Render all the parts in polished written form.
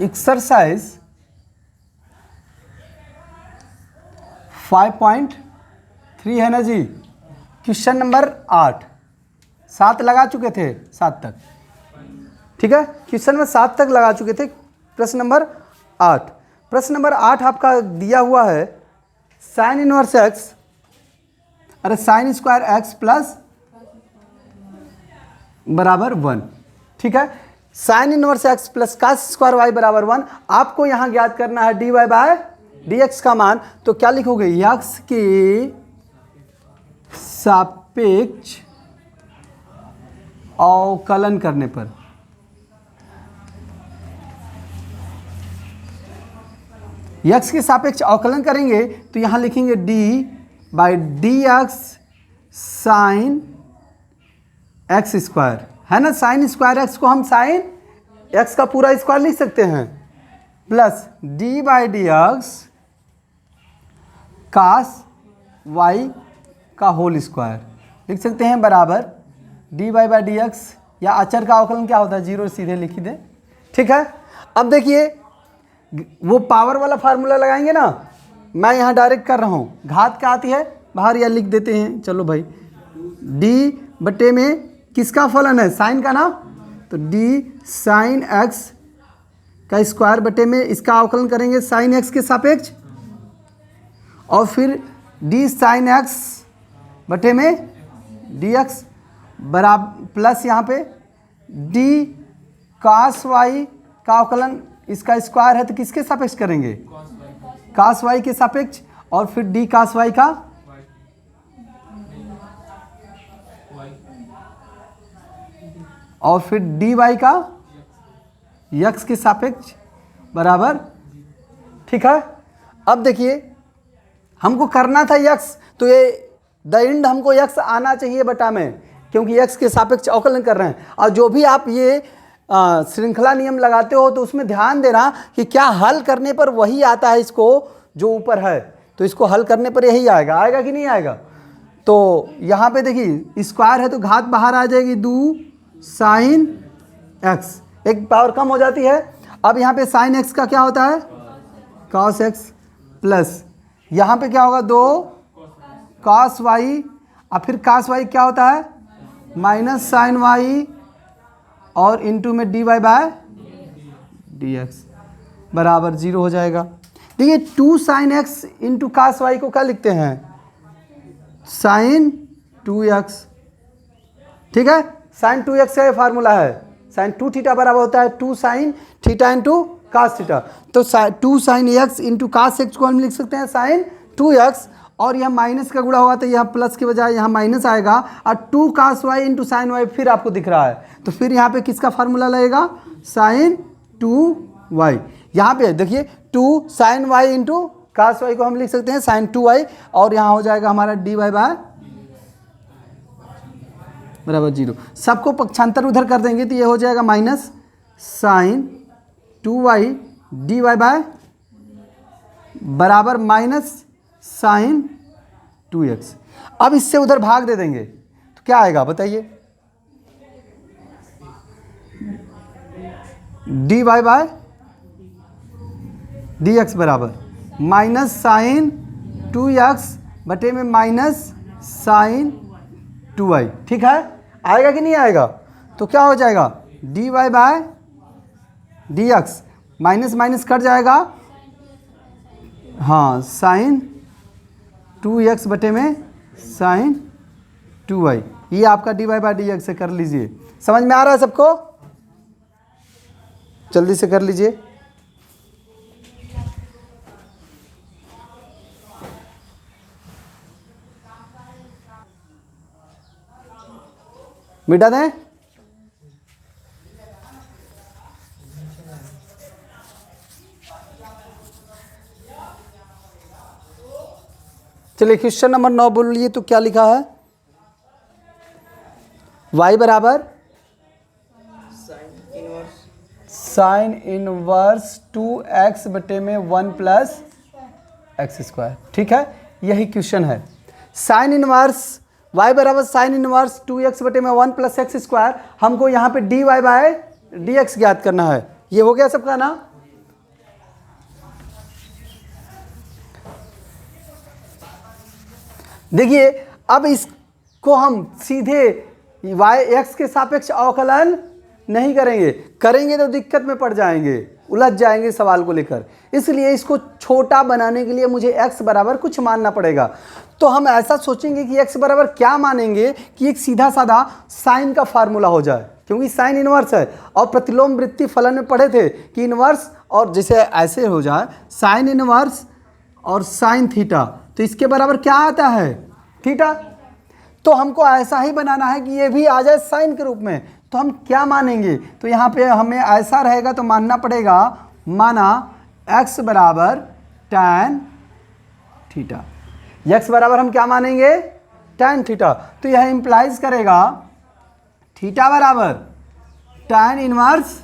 Exercise 5.3 है ना जी। Question number 8, 7 लगा चुके थे 7 तक, ठीक है। क्वेश्चन में 7 तक लगा चुके थे। प्रश्न नंबर 8, प्रश्न नंबर 8 आपका दिया हुआ है साइन इनवर्स एक्स, अरे साइन स्क्वायर एक्स प्लस बराबर 1, ठीक है। Sine inverse X plus cos square Y बराबर 1। आपको यहां ज्ञात करना है D Y by D X का मान। तो क्या लिखोगे, एक्स के सापेक्ष अवकलन करने पर, एक्स के सापेक्ष अवकलन करेंगे तो यहां लिखेंगे D by D x sine x square, है ना। साइन स्क्वायर एक्स को हम साइन एक्स का पूरा स्क्वायर लिख सकते हैं, plus D by D X cos Y का होल स्क्वायर लिख सकते हैं, बराबर D Y by D X, या अचर का अवकलन क्या होता है, 0 सीधे लिख ही दें, ठीक है। अब देखिए वो पावर वाला फार्मूला लगाएंगे ना, मैं यहाँ डायरेक्ट कर रहा हूँ, घात क्या आती है बाहर, या लिख देते हैं, चलो भाई, डी बटे में किसका फलन है, साइन का ना, तो डी साइन एक्स का स्क्वायर बटे में इसका अवकलन करेंगे साइन एक्स के सापेक्ष, और फिर डी साइन एक्स बटे में डी एक्स बराबर प्लस यहाँ पे डी कास वाई का अवकलन, इसका स्क्वायर है तो किसके सापेक्ष करेंगे, कास वाई के सापेक्ष, और फिर डी कास वाई का, और फिर डी वाई का यक्स के सापेक्ष बराबर, ठीक है। अब देखिए हमको करना था यक्स, तो ये द एंड हमको यक्स आना चाहिए बटा में, क्योंकि यक्स के सापेक्ष अवकलन कर रहे हैं। और जो भी आप ये श्रृंखला नियम लगाते हो तो उसमें ध्यान देना कि क्या हल करने पर वही आता है इसको जो ऊपर है, तो इसको हल करने पर यही आएगा, आएगा कि नहीं आएगा। तो यहाँ पे देखिए स्क्वायर है तो घात बाहर आ जाएगी, 2 साइन एक्स, एक पावर कम हो जाती है। अब यहाँ पे साइन एक्स का क्या होता है, कॉस एक्स, प्लस यहाँ पे क्या होगा, 2 कॉस वाई, और फिर कॉस वाई क्या होता है, माइनस साइन वाई, और इनटू में D Y by D X बराबर 0 हो जाएगा। देखिए 2 sine X into cos Y को क्या लिखते हैं, साइन 2x, ठीक है। साइन 2x का ये फार्मूला है, साइन 2 थीटा बराबर होता है 2 sine theta into cos theta. तो 2 sine X into cos X को हम लिख सकते हैं साइन 2x, और यह माइनस का गुणा होगा तो यहाँ प्लस के बजाय यहाँ माइनस आएगा, और 2 कास वाई इंटू साइन वाई फिर आपको दिख रहा है, तो फिर यहाँ पे किसका फार्मूला लगेगा, साइन 2y। यहाँ पे देखिए 2 sine Y into cos Y को हम लिख सकते हैं साइन 2y, और यहाँ हो जाएगा हमारा डी वाई बाय बराबर 0। सबको पक्षांतर उधर कर देंगे तो ये हो जाएगा minus sine 2y D Y by बराबर माइनस साइन 2x। अब इससे उधर भाग दे देंगे तो क्या आएगा बताइए, D Y by D X बराबर माइनस साइन 2x बटे में माइनस साइन 2y, ठीक है। आएगा कि नहीं आएगा, तो क्या हो जाएगा, D Y by D X, minus minus cut जाएगा, हाँ साइन 2x बटे में साइन 2y, ये आपका D Y by D X से कर लीजिए। समझ में आ रहा है सबको, जल्दी से कर लीजिए। मिटा दें, चलिए क्वेश्चन नंबर 9 बोलिए तो क्या लिखा है, y बराबर साइन इनवर्स 2x बटे में 1 प्लस एक्स स्क्वायर, ठीक है। यही क्वेश्चन है, साइन इनवर्स y बराबर साइन इनवर्स 2x बटे में 1 प्लस एक्स स्क्वायर। हमको यहाँ पे dy बाय dx ज्ञात करना है। ये हो गया सबका ना, देखिए अब इसको हम सीधे x के सापेक्ष अवकलन नहीं करेंगे तो दिक्कत में पड़ जाएंगे, उलझ जाएंगे सवाल को लेकर। इसलिए इसको छोटा बनाने के लिए मुझे x बराबर कुछ मानना पड़ेगा। तो हम ऐसा सोचेंगे कि x बराबर क्या मानेंगे कि एक सीधा साधा साइन का फार्मूला हो जाए, क्योंकि साइन इनवर्स है। और प्रतिलोम वृत्ति फलन में पढ़े थे कि इनवर्स और जैसे ऐसे हो जाए साइन इनवर्स और साइन थीटा, तो इसके बराबर क्या आता है? थीटा। तो हमको ऐसा ही बनाना है कि ये भी आ जाए साइन के रूप में। तो हम क्या मानेंगे? तो यहाँ पे हमें ऐसा रहेगा तो मानना पड़ेगा, माना x बराबर tan थीटा। x बराबर हम क्या मानेंगे? tan theta. तो यह इंप्लाइज करेगा थीटा बराबर tan इनवर्स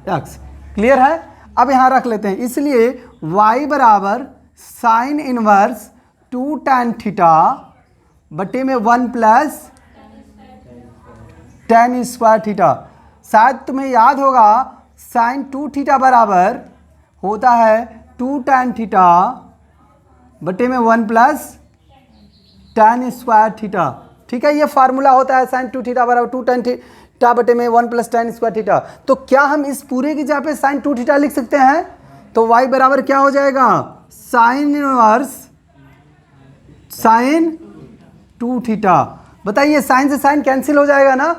x। क्लियर है? अब यहाँ रख लेते हैं, इसलिए y बराबर साइन इनवर्स 2 tan थीटा बटे में 1 प्लस tan स्क्वायर थीटा। शायद तुम्हें याद होगा साइन 2 थीटा बराबर होता है 2 tan थीटा बटे में 1 प्लस tan स्क्वायर थीटा। ठीक है, ये फार्मूला होता है साइन 2 थीटा बराबर 2 tan थीटा बटे में 1 प्लस tan स्क्वायर थीटा। तो क्या हम इस पूरे की जगह पे साइन 2 थीटा लिख सकते हैं? तो y बराबर क्या हो जाएगा? Sine inverse sine 2 theta. बताइए, साइन से साइन कैंसिल हो जाएगा ना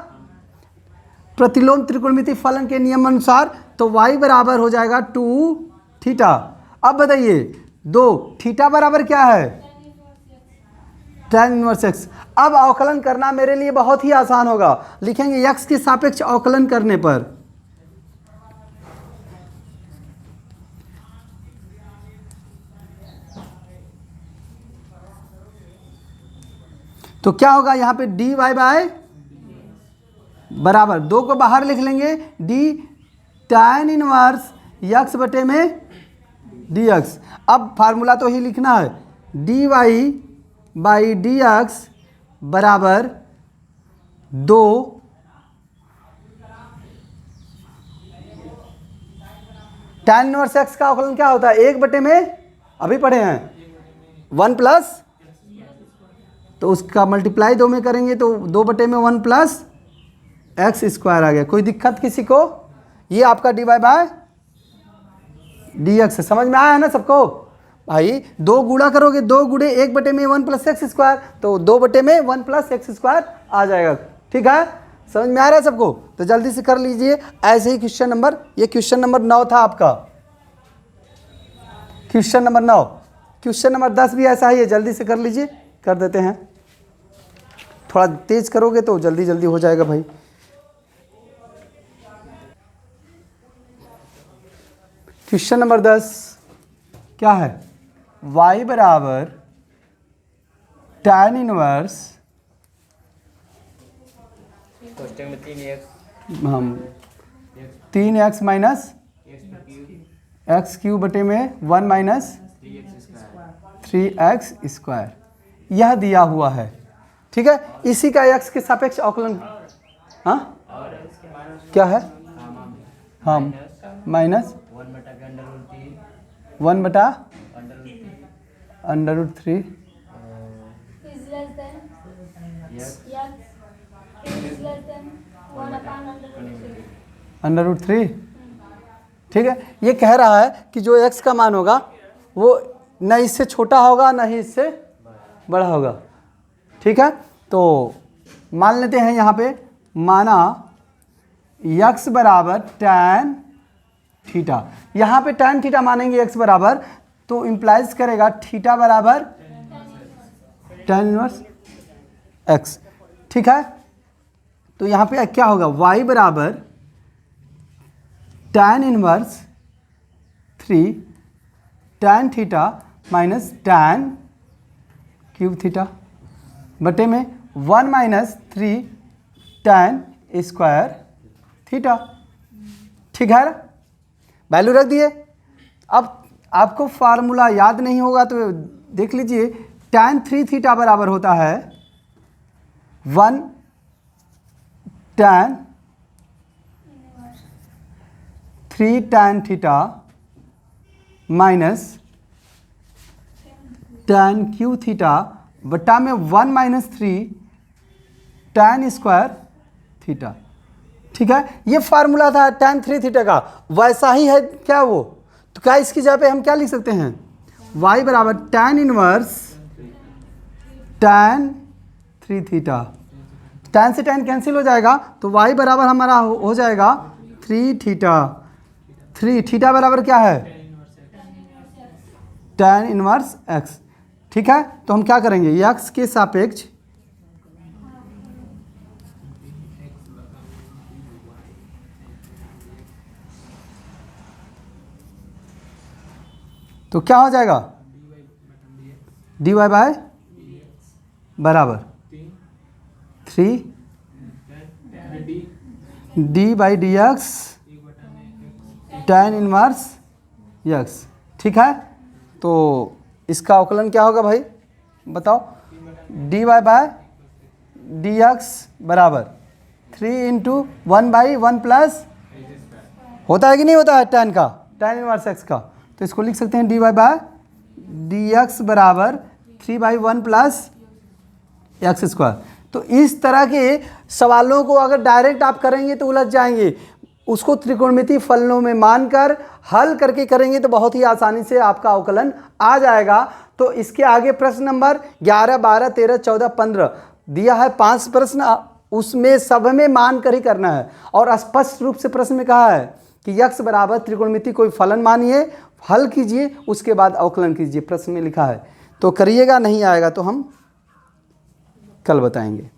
प्रतिलोम त्रिकोणमिति फलन के नियम अनुसार। तो y बराबर हो जाएगा 2 थीटा। अब बताइए 2 थीटा बराबर क्या है? tan inverse x। अब अवकलन करना मेरे लिए बहुत ही आसान होगा। लिखेंगे x के सापेक्ष अवकलन करने पर तो क्या होगा? यहाँ पे dy बाय बराबर 2 को बाहर लिख लेंगे, d tan इनवर्स x बटे में dx। अब फार्मूला तो ही लिखना है, dy बाई dx बराबर 2 tan इनवर्स x का अवकलन क्या होता है? 1 बटे में अभी पढ़े हैं 1 प्लस, तो उसका मल्टीप्लाई 2 में करेंगे तो 2 बटे में 1 प्लस एक्स स्क्वायर आ गया। कोई दिक्कत किसी को? ये आपका D Y by D X समझ में आया है ना सबको? भाई 2 गुणा करोगे, 2 गुणे 1 बटे में 1 प्लस एक्स स्क्वायर, तो 2 बटे में 1 प्लस एक्स स्क्वायर आ जाएगा। ठीक है, समझ में आ रहा है सबको? तो जल्दी से कर लीजिए। ऐसे ही क्वेश्चन नंबर, ये क्वेश्चन नंबर 9 था आपका, क्वेश्चन नंबर 9। क्वेश्चन नंबर 10 भी ऐसा ही है, जल्दी से कर लीजिए। कर देते हैं, थोड़ा तेज करोगे तो जल्दी जल्दी हो जाएगा भाई। क्वेश्चन नंबर 10 क्या है? y बराबर tan इनवर्स हम 3x माइनस एक्स क्यूब बटे में 1 माइनस 3x स्क्वायर, यह दिया हुआ है। ठीक है, इसी का x के सापेक्ष अवकलन हाँ क्या है? हम माइनस 1 बटा √3 √3। ठीक है, ये कह रहा है कि जो x का मान होगा वो न इससे छोटा होगा न ही इससे बड़ा होगा। ठीक है, तो मान लेते हैं यहाँ पे, माना x बराबर tan थीटा। यहाँ पे tan थीटा मानेंगे x बराबर, तो इम्प्लाइज करेगा थीटा बराबर tan इनवर्स x। ठीक है, तो यहाँ पे क्या होगा? y बराबर tan inverse 3 tan theta minus tan cube theta बटे में 1 माइनस 3 tan स्क्वायर थीटा। ठीक है, वैल्यू रख दिए। अब आपको फार्मूला याद नहीं होगा तो देख लीजिए, tan 3 थीटा बराबर होता है 1 tan 3 tan theta minus tan Q theta बट्टा में 1 माइनस 3 tan स्क्वायर थीटा। ठीक है, ये फार्मूला था tan 3 थीटा का, वैसा ही है क्या वो? तो क्या इसकी जगह पे हम क्या लिख सकते हैं? y बराबर tan inverse tan 3 theta. tan से tan कैंसिल हो जाएगा, तो y बराबर हमारा हो जाएगा 3 थीटा। 3 थीटा बराबर क्या है? tan inverse x। ठीक है, तो हम क्या करेंगे, x के सापेक्ष तो क्या हो जाएगा, dy बाय बराबर 3 d by D x tan inverse x। ठीक है, तो इसका अवकलन क्या होगा भाई बताओ? dy बाय डी एक्स बराबर 3 इंटू 1/1 प्लस होता है कि नहीं होता है tan का, tan इनवर्स x का, तो इसको लिख सकते हैं dy बाय डी एक्स बराबर 3/1 प्लस एक्स स्क्वायर। तो इस तरह के सवालों को अगर डायरेक्ट आप करेंगे तो उलझ जाएंगे, उसको त्रिकोणमितीय फलनों में मानकर हल करके करेंगे तो बहुत ही आसानी से आपका अवकलन आ जाएगा। तो इसके आगे प्रश्न नंबर 11, 12, 13, 14, 15 दिया है 5 प्रश्न, उसमें सब में मान कर ही करना है। और स्पष्ट रूप से प्रश्न में कहा है कि यक्स बराबर त्रिकोणमितीय कोई फलन मानिए, हल कीजिए, उसके बाद अवकलन कीजिए, प्रश्न में लिखा है। तो करिएगा, नहीं आएगा तो हम कल बताएंगे।